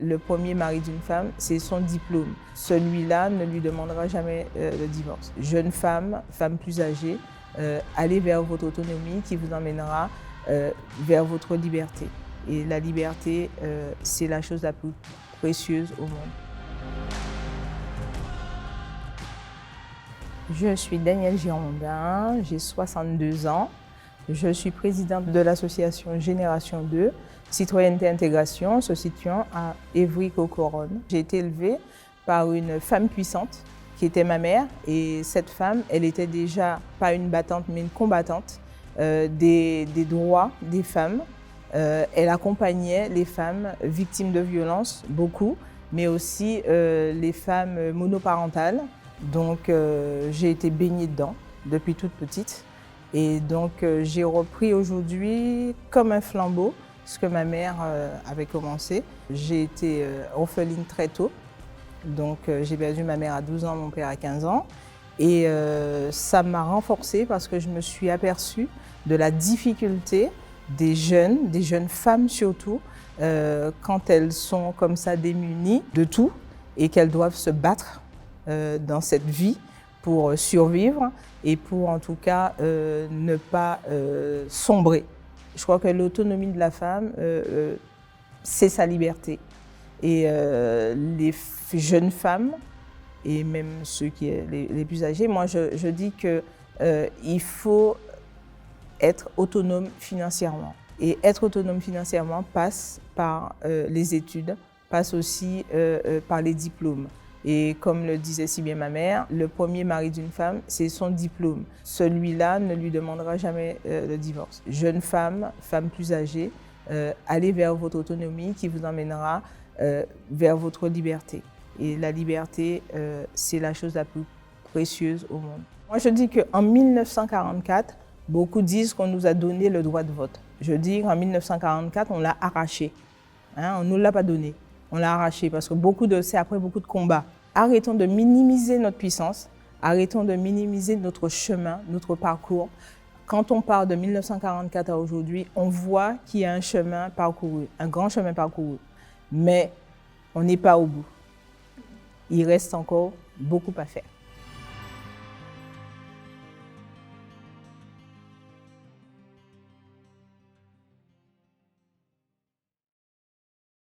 Le premier mari d'une femme, c'est son diplôme. Celui-là ne lui demandera jamais le divorce. Jeune femme, femme plus âgée, allez vers votre autonomie qui vous emmènera vers votre liberté. Et la liberté, c'est la chose la plus précieuse au monde. Je suis Danielle Girondin, j'ai 62 ans. Je suis présidente de l'association Génération 2, Citoyenneté Intégration, se situant à Évry-Cocoronne. J'ai été élevée par une femme puissante qui était ma mère. Et cette femme, elle était déjà pas une battante, mais une combattante des droits des femmes. Elle accompagnait les femmes victimes de violences, beaucoup, mais aussi les femmes monoparentales. Donc j'ai été baignée dedans depuis toute petite. Et donc j'ai repris aujourd'hui comme un flambeau ce que ma mère avait commencé. J'ai été orpheline très tôt. Donc j'ai perdu ma mère à 12 ans, mon père à 15 ans. Et ça m'a renforcée parce que je me suis aperçue de la difficulté des jeunes femmes surtout, quand elles sont comme ça démunies de tout et qu'elles doivent se battre dans cette vie pour survivre et pour en tout cas ne pas sombrer. Je crois que l'autonomie de la femme, c'est sa liberté. Et les jeunes femmes, et même ceux qui sont les plus âgés, moi je dis qu'il faut être autonome financièrement. Et être autonome financièrement passe par les études, passe aussi par les diplômes. Et comme le disait si bien ma mère, le premier mari d'une femme, c'est son diplôme. Celui-là ne lui demandera jamais le divorce. Jeune femme, femme plus âgée, allez vers votre autonomie qui vous emmènera vers votre liberté. Et la liberté, c'est la chose la plus précieuse au monde. Moi, je dis qu'en 1944, beaucoup disent qu'on nous a donné le droit de vote. Je dis qu'en 1944, on l'a arraché. On ne nous l'a pas donné. On l'a arraché parce que c'est après beaucoup de combats. Arrêtons de minimiser notre puissance, arrêtons de minimiser notre chemin, notre parcours. Quand on part de 1944 à aujourd'hui, on voit qu'il y a un chemin parcouru, un grand chemin parcouru. Mais on n'est pas au bout. Il reste encore beaucoup à faire.